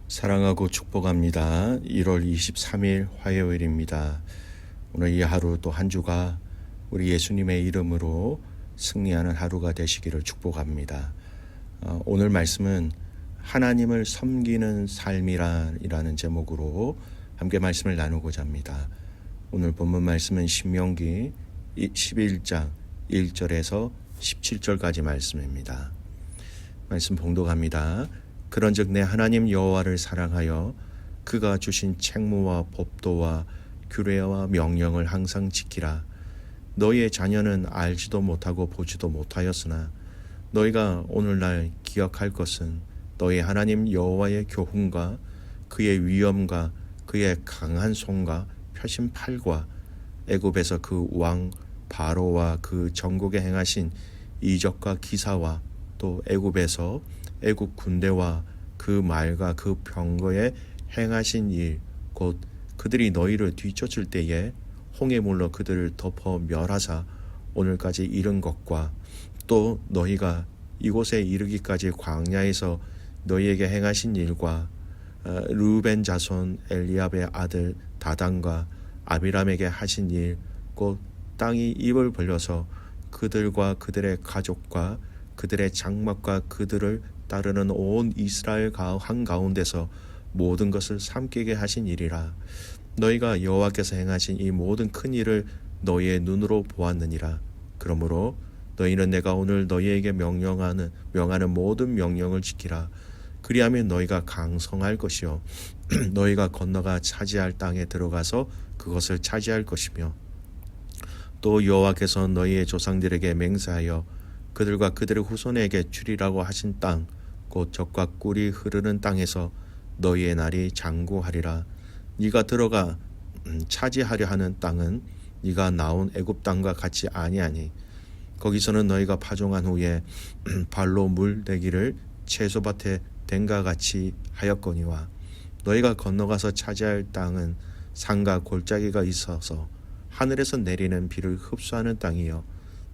사랑하고 축복합니다. 1월 23일 화요일입니다. 오늘 이 하루 또 한 주가 우리 예수님의 이름으로 승리하는 하루가 되시기를 축복합니다. 오늘 말씀은 하나님을 섬기는 삶이라는 제목으로 함께 말씀을 나누고자 합니다. 오늘 본문 말씀은 신명기 11장 1절에서 17절까지 말씀입니다. 말씀 봉독합니다. 그런즉 내 하나님 여호와를 사랑하여 그가 주신 책무와 법도와 규례와 명령을 항상 지키라. 너희의 자녀는 알지도 못하고 보지도 못하였으나 너희가 오늘날 기억할 것은 너희 하나님 여호와의 교훈과 그의 위엄과 그의 강한 손과 펴신 팔과 애굽에서 그 왕 바로와 그 전국에 행하신 이적과 기사와 또 애굽에서 애굽 군대와 그 말과 그 병거에 행하신 일, 곧 그들이 너희를 뒤쫓을 때에 홍해 물로 그들을 덮어 멸하사 오늘까지 이른 것과 또 너희가 이곳에 이르기까지 광야에서 너희에게 행하신 일과 르우벤 자손 엘리압의 아들 다단과 아비람에게 하신 일, 곧 땅이 입을 벌려서 그들과 그들의 가족과 그들의 장막과 그들을 따르는 온 이스라엘 한가운데서 모든 것을 삼키게 하신 일이라. 너희가 여호와께서 행하신 이 모든 큰 일을 너희의 눈으로 보았느니라. 그러므로 너희는 내가 오늘 너희에게 명하는 모든 명령을 지키라. 그리하면 너희가 강성할 것이요 너희가 건너가 차지할 땅에 들어가서 그것을 차지할 것이며, 또 여호와께서 너희의 조상들에게 맹세하여 그들과 그들의 후손에게 주리라고 하신 땅, 곧 젖과 꿀이 흐르는 땅에서 너희의 날이 장구하리라. 네가 들어가 차지하려 하는 땅은 네가 나온 애굽 땅과 같이 아니하니 거기서는 너희가 파종한 후에 발로 물 대기를 채소밭에 댄과 같이 하였거니와, 너희가 건너가서 차지할 땅은 산과 골짜기가 있어서 하늘에서 내리는 비를 흡수하는 땅이요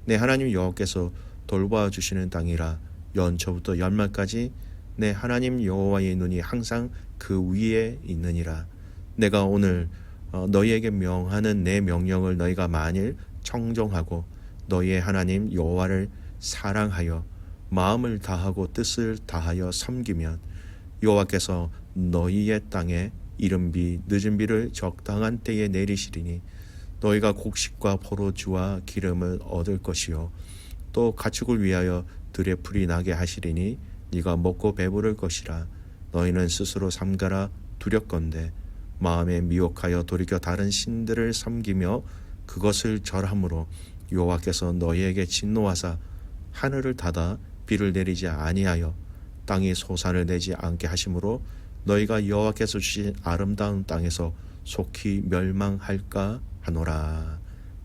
내 하나님 여호와께서 돌보아 주시는 땅이라. 연초부터 연말까지 내 하나님 여호와의 눈이 항상 그 위에 있느니라. 내가 오늘 너희에게 명하는 내 명령을 너희가 만일 청종하고 너희의 하나님 여호와를 사랑하여 마음을 다하고 뜻을 다하여 섬기면 여호와께서 너희의 땅에 이른 비 늦은 비를 적당한 때에 내리시리니 너희가 곡식과 포도주와 기름을 얻을 것이요 또 가축을 위하여 들의 풀이 나게 하시리니 네가 먹고 배부를 것이라. 너희는 스스로 삼가라 두렵건대 마음에 미혹하여 돌이켜 다른 신들을 섬기며 그것을 절함으로 여호와께서 너희에게 진노하사 하늘을 닫아 비를 내리지 아니하여 땅이 소산을 내지 않게 하심으로 너희가 여호와께서 주신 아름다운 땅에서 속히 멸망할까 하노라.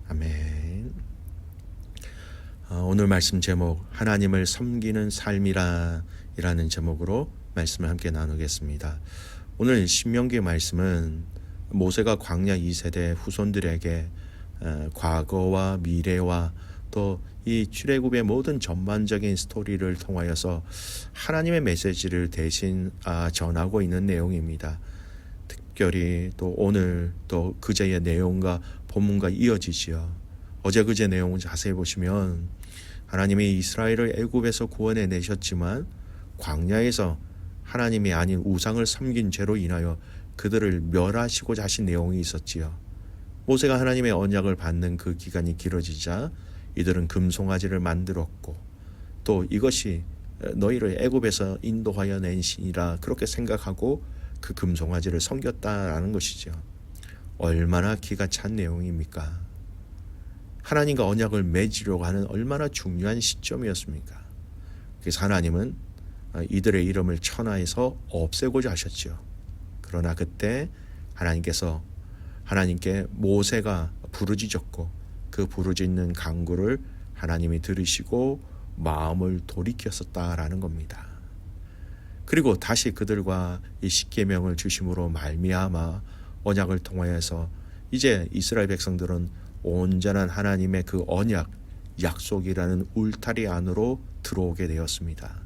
아멘. 오늘 말씀 제목 하나님을 섬기는 삶이라는 제목으로 말씀을 함께 나누겠습니다. 오늘 신명기 말씀은 모세가 광야 2세대 후손들에게 과거와 미래와 또 이 출애굽의 모든 전반적인 스토리를 통하여서 하나님의 메시지를 대신 전하고 있는 내용입니다. 특별히 또 오늘 또 그제의 내용과 본문과 이어지지요. 어제 그제 내용을 자세히 보시면 하나님이 이스라엘을 애굽에서 구원해 내셨지만 광야에서 하나님이 아닌 우상을 섬긴 죄로 인하여 그들을 멸하시고자 하신 내용이 있었지요. 모세가 하나님의 언약을 받는 그 기간이 길어지자 이들은 금송아지를 만들었고 또 이것이 너희를 애굽에서 인도하여 낸 신이라 그렇게 생각하고 그 금송아지를 섬겼다라는 것이죠. 얼마나 기가 찬 내용입니까? 하나님과 언약을 맺으려고 하는 얼마나 중요한 시점이었습니까? 그래서 하나님은 이들의 이름을 천하에서 없애고자 하셨죠. 그러나 그때 하나님께 모세가 부르짖었고 그 부르짖는 간구를 하나님이 들으시고 마음을 돌이켰었다라는 겁니다. 그리고 다시 그들과 이 십계명을 주심으로 말미암아 언약을 통하여서 이제 이스라엘 백성들은 온전한 하나님의 그 언약, 약속이라는 울타리 안으로 들어오게 되었습니다.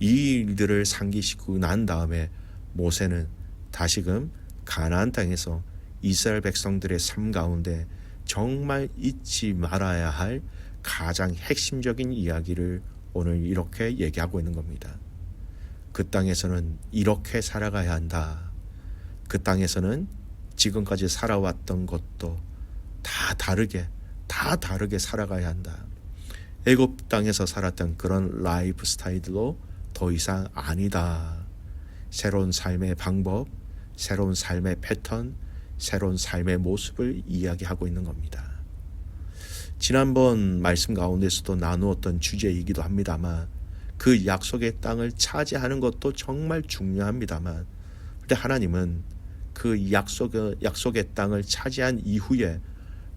이 일들을 상기시키고 난 다음에 모세는 다시금 가나안 땅에서 이스라엘 백성들의 삶 가운데 정말 잊지 말아야 할 가장 핵심적인 이야기를 오늘 이렇게 얘기하고 있는 겁니다. 그 땅에서는 이렇게 살아가야 한다. 그 땅에서는 지금까지 살아왔던 것도 다 다르게 살아가야 한다. 애굽 땅에서 살았던 그런 라이프 스타일로 더 이상 아니다. 새로운 삶의 방법, 새로운 삶의 패턴, 새로운 삶의 모습을 이야기하고 있는 겁니다. 지난번 말씀 가운데서도 나누었던 주제이기도 합니다만 그 약속의 땅을 차지하는 것도 정말 중요합니다만 그런데 하나님은 그 약속의 땅을 차지한 이후에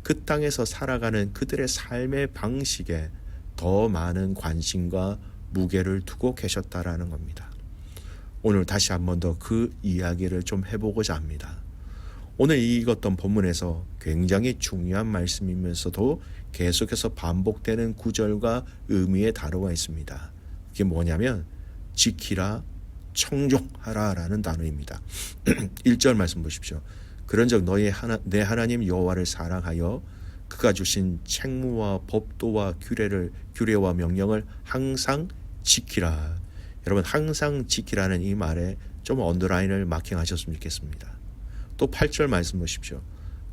그 땅에서 살아가는 그들의 삶의 방식에 더 많은 관심과 무게를 두고 계셨다라는 겁니다. 오늘 다시 한 번 더 그 이야기를 좀 해보고자 합니다. 오늘 읽었던 본문에서 굉장히 중요한 말씀이면서도 계속해서 반복되는 구절과 의미의 단어가 있습니다. 그게 뭐냐면 지키라, 청종하라 라는 단어입니다. 1절 말씀 보십시오. 그런즉 내 하나님 여호와를 사랑하여 그가 주신 책무와 법도와 규례와 명령을 항상 지키라. 여러분 항상 지키라는 이 말에 좀 언더라인을 마킹하셨으면 좋겠습니다. 또 8절 말씀 보십시오.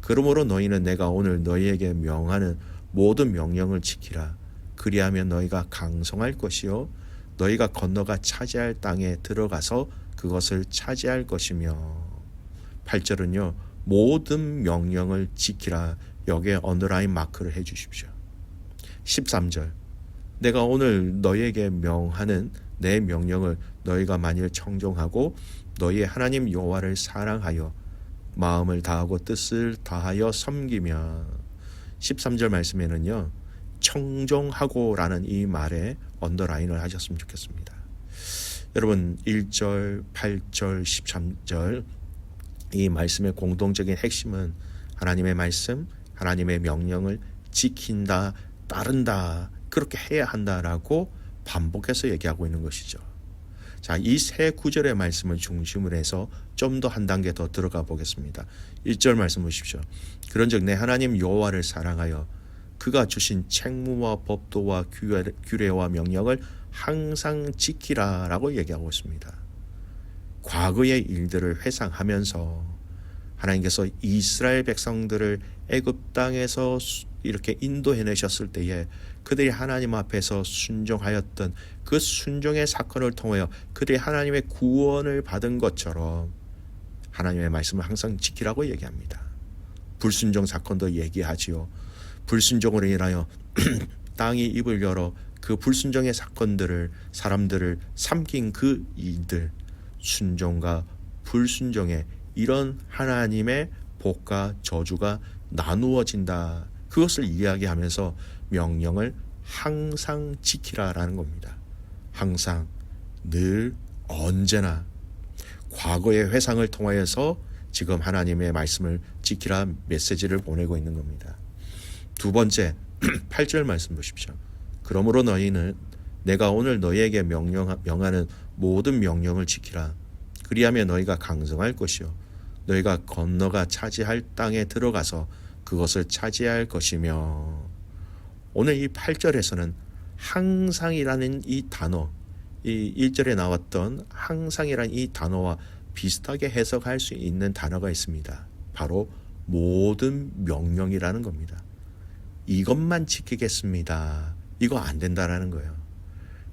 그러므로 너희는 내가 오늘 너희에게 명하는 모든 명령을 지키라. 그리하면 너희가 강성할 것이요 너희가 건너가 차지할 땅에 들어가서 그것을 차지할 것이며 8절은요. 모든 명령을 지키라. 여기에 언더라인 마크를 해 주십시오. 13절 내가 오늘 너희에게 명하는 내 명령을 너희가 만일 청종하고 너희의 하나님 여호와를 사랑하여 마음을 다하고 뜻을 다하여 섬기며 13절 말씀에는요. 청종하고 라는 이 말에 언더라인을 하셨으면 좋겠습니다. 여러분 1절, 8절, 13절 이 말씀의 공동적인 핵심은 하나님의 말씀, 하나님의 명령을 지킨다, 따른다, 그렇게 해야 한다라고 반복해서 얘기하고 있는 것이죠. 자, 이 세 구절의 말씀을 중심으로 해서 좀 더 한 단계 더 들어가 보겠습니다. 1절 말씀 보십시오. 그런즉 내 하나님 여호와를 사랑하여 그가 주신 책무와 법도와 규례와 명령을 항상 지키라 라고 얘기하고 있습니다. 과거의 일들을 회상하면서 하나님께서 이스라엘 백성들을 애굽 땅에서 이렇게 인도해내셨을 때에 그들이 하나님 앞에서 순종하였던 그 순종의 사건을 통하여 그들이 하나님의 구원을 받은 것처럼 하나님의 말씀을 항상 지키라고 얘기합니다. 불순종 사건도 얘기하지요. 불순종으로 인하여 땅이 입을 열어 그 불순종의 사람들을 삼킨 그 일들, 순종과 불순종의 이런 하나님의 복과 저주가 나누어진다. 그것을 이야기하면서 명령을 항상 지키라라는 겁니다. 항상, 늘, 언제나 과거의 회상을 통하여서 지금 하나님의 말씀을 지키라 메시지를 보내고 있는 겁니다. 두 번째 8절 말씀 보십시오. 그러므로 너희는 내가 오늘 너희에게 명하는 모든 명령을 지키라. 그리하면 너희가 강성할 것이요 너희가 건너가 차지할 땅에 들어가서 그것을 차지할 것이며 오늘 이 8절에서는 항상이라는 이 단어 이 1절에 나왔던 항상이라는 이 단어와 비슷하게 해석할 수 있는 단어가 있습니다. 바로 모든 명령이라는 겁니다. 이것만 지키겠습니다. 이거 안 된다라는 거예요.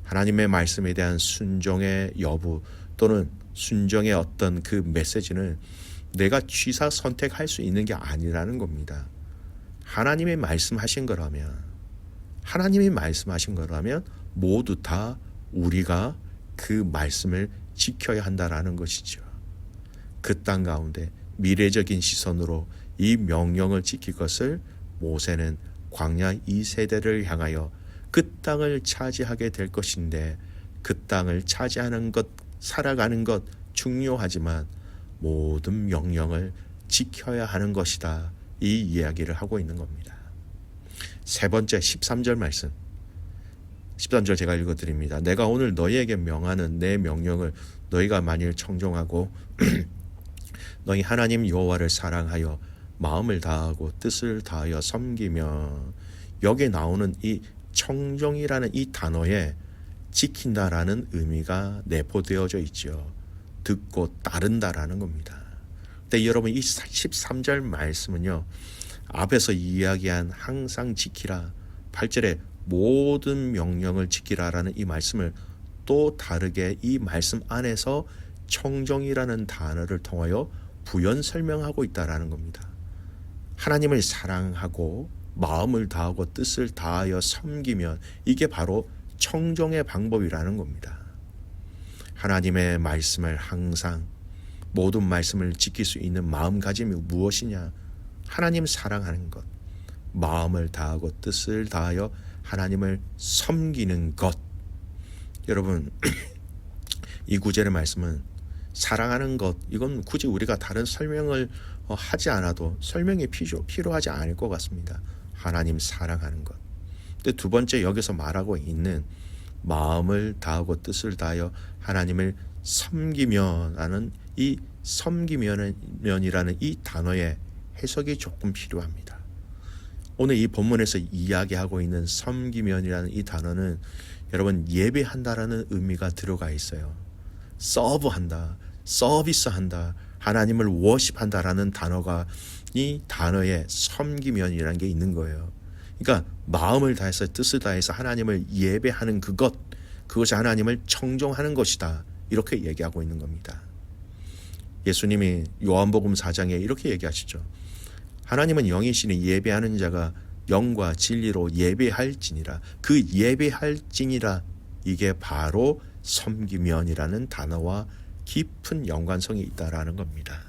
하나님의 말씀에 대한 순종의 여부 또는 순종의 어떤 그 메시지는 내가 취사 선택할 수 있는 게 아니라는 겁니다. 하나님이 말씀하신 거라면 모두 다 우리가 그 말씀을 지켜야 한다라는 것이죠. 그 땅 가운데 미래적인 시선으로 이 명령을 지킬 것을 모세는 광야 2세대를 향하여 그 땅을 차지하게 될 것인데 그 땅을 차지하는 것, 살아가는 것 중요하지만 모든 명령을 지켜야 하는 것이다. 이 이야기를 하고 있는 겁니다. 세 번째 13절 말씀 13절 제가 읽어드립니다. 내가 오늘 너희에게 명하는 내 명령을 너희가 만일 청종하고 너희 하나님 여호와를 사랑하여 마음을 다하고 뜻을 다하여 섬기며, 여기에 나오는 이 청종이라는 이 단어에 지킨다라는 의미가 내포되어져 있죠. 듣고 따른다라는 겁니다. 근데 여러분, 이 13절 말씀은요, 앞에서 이야기한 항상 지키라, 8절에 모든 명령을 지키라라는 이 말씀을 또 다르게 이 말씀 안에서 청정이라는 단어를 통하여 부연 설명하고 있다라는 겁니다. 하나님을 사랑하고 마음을 다하고 뜻을 다하여 섬기면 이게 바로 청정의 방법이라는 겁니다. 하나님의 말씀을 항상, 모든 말씀을 지킬 수 있는 마음가짐이 무엇이냐? 하나님 사랑하는 것, 마음을 다하고 뜻을 다하여 하나님을 섬기는 것. 여러분, 이 구절의 말씀은 사랑하는 것, 이건 굳이 우리가 다른 설명을 하지 않아도 설명이 필요하지 않을 것 같습니다. 하나님 사랑하는 것. 근데 두 번째, 여기서 말하고 있는 마음을 다하고 뜻을 다하여 하나님을 섬기면라는 이 섬기면이라는 이 단어의 해석이 조금 필요합니다. 오늘 이 본문에서 이야기하고 있는 섬기면이라는 이 단어는 여러분, 예배한다라는 의미가 들어가 있어요. 서브한다, 서비스한다, 하나님을 워십한다라는 단어가, 이 단어에 섬기면이라는 게 있는 거예요. 그러니까 마음을 다해서 뜻을 다해서 하나님을 예배하는 그것이 하나님을 청종하는 것이다, 이렇게 얘기하고 있는 겁니다. 예수님이 요한복음 4장에 이렇게 얘기하시죠. 하나님은 영이시니 예배하는 자가 영과 진리로 예배할지니라. 그 예배할지니라, 이게 바로 섬기면이라는 단어와 깊은 연관성이 있다라는 겁니다.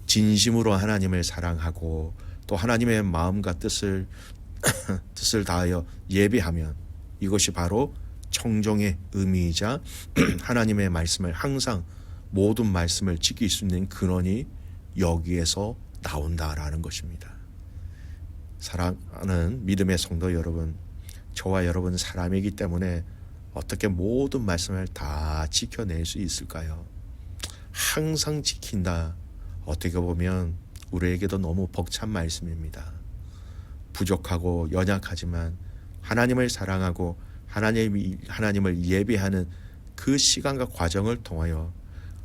진심으로 하나님을 사랑하고 또 하나님의 마음과 뜻을 다하여 예배하면 이것이 바로 청정의 의미이자 하나님의 말씀을 항상, 모든 말씀을 지킬 수 있는 근원이 여기에서 나온다라는 것입니다. 사랑하는 믿음의 성도 여러분, 저와 여러분 사람이기 때문에 어떻게 모든 말씀을 다 지켜낼 수 있을까요? 항상 지킨다, 어떻게 보면 우리에게도 너무 벅찬 말씀입니다. 부족하고 연약하지만 하나님을 사랑하고 하나님을 예배하는 그 시간과 과정을 통하여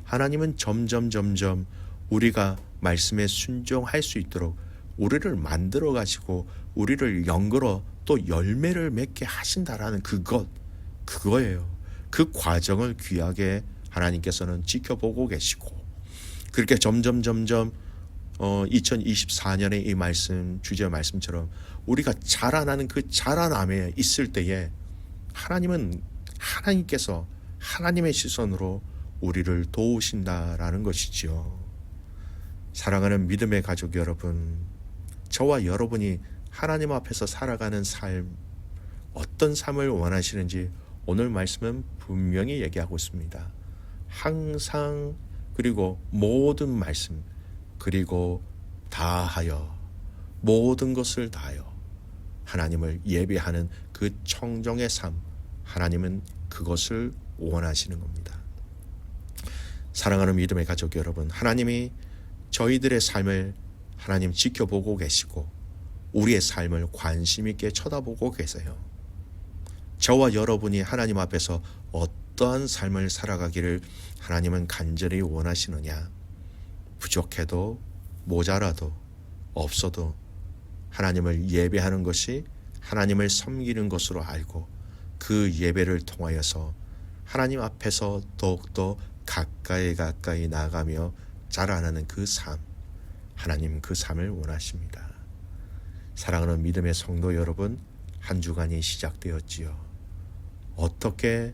하나님은 점점 우리가 말씀에 순종할 수 있도록 우리를 만들어 가지고 우리를 연결어 또 열매를 맺게 하신다라는 그거예요. 그 과정을 귀하게 하나님께서는 지켜보고 계시고, 그렇게 점점 2024년의 이 말씀, 주제 말씀처럼 우리가 자라나는 그 자라남에 있을 때에 하나님께서 하나님의 시선으로 우리를 도우신다라는 것이지요. 사랑하는 믿음의 가족 여러분, 저와 여러분이 하나님 앞에서 살아가는 삶, 어떤 삶을 원하시는지 오늘 말씀은 분명히 얘기하고 있습니다. 항상, 그리고 모든 말씀, 그리고 다하여, 모든 것을 다하여 하나님을 예배하는 그 청정의 삶, 하나님은 그것을 원하시는 겁니다. 사랑하는 믿음의 가족 여러분, 하나님이 저희들의 삶을 하나님 지켜보고 계시고 우리의 삶을 관심 있게 쳐다보고 계세요. 저와 여러분이 하나님 앞에서 어떠한 삶을 살아가기를 하나님은 간절히 원하시느냐? 부족해도 모자라도 없어도 하나님을 예배하는 것이 하나님을 섬기는 것으로 알고 그 예배를 통하여서 하나님 앞에서 더욱더 가까이 나아가며 자라나는 그 삶, 하나님 그 삶을 원하십니다. 사랑하는 믿음의 성도 여러분, 한 주간이 시작되었지요. 어떻게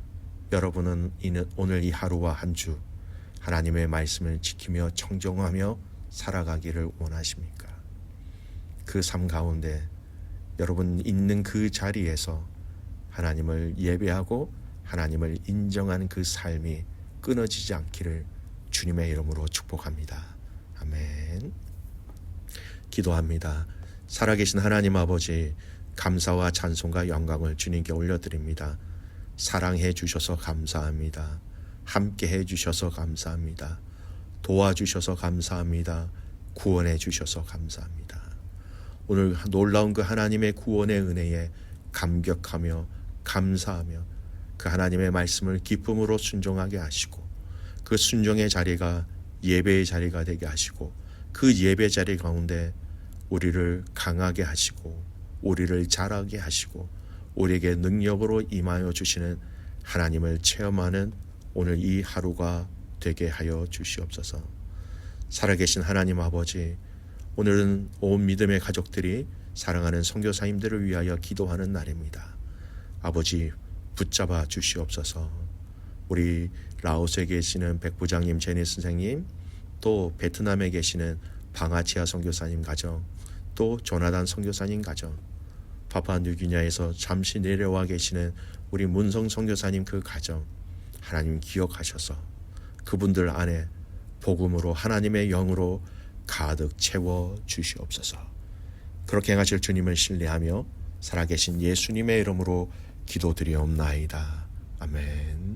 여러분은 오늘 이 하루와 한 주 하나님의 말씀을 지키며 청정하며 살아가기를 원하십니까? 그 삶 가운데 여러분 있는 그 자리에서 하나님을 예배하고 하나님을 인정하는 그 삶이 끊어지지 않기를 주님의 이름으로 축복합니다. 아멘. 기도합니다. 살아계신 하나님 아버지, 감사와 찬송과 영광을 주님께 올려드립니다. 사랑해 주셔서 감사합니다. 함께 해주셔서 감사합니다. 도와주셔서 감사합니다. 구원해 주셔서 감사합니다. 오늘 놀라운 그 하나님의 구원의 은혜에 감격하며 감사하며 그 하나님의 말씀을 기쁨으로 순종하게 하시고 그 순종의 자리가 예배의 자리가 되게 하시고 그 예배 자리 가운데 우리를 강하게 하시고 우리를 자라게 하시고 우리에게 능력으로 임하여 주시는 하나님을 체험하는 오늘 이 하루가 되게 하여 주시옵소서. 살아계신 하나님 아버지, 오늘은 온 믿음의 가족들이 사랑하는 선교사님들을 위하여 기도하는 날입니다. 아버지 붙잡아 주시옵소서. 우리 라오스에 계시는 백부장님, 제니 선생님, 또 베트남에 계시는 방아치아 선교사님 가정, 또 조나단 선교사님 가정, 파푸아뉴기니아에서 잠시 내려와 계시는 우리 문성 선교사님 그 가정, 하나님 기억하셔서 그분들 안에 복음으로 하나님의 영으로 가득 채워 주시옵소서. 그렇게 행하실 주님을 신뢰하며 살아계신 예수님의 이름으로 기도드리옵나이다. 아멘.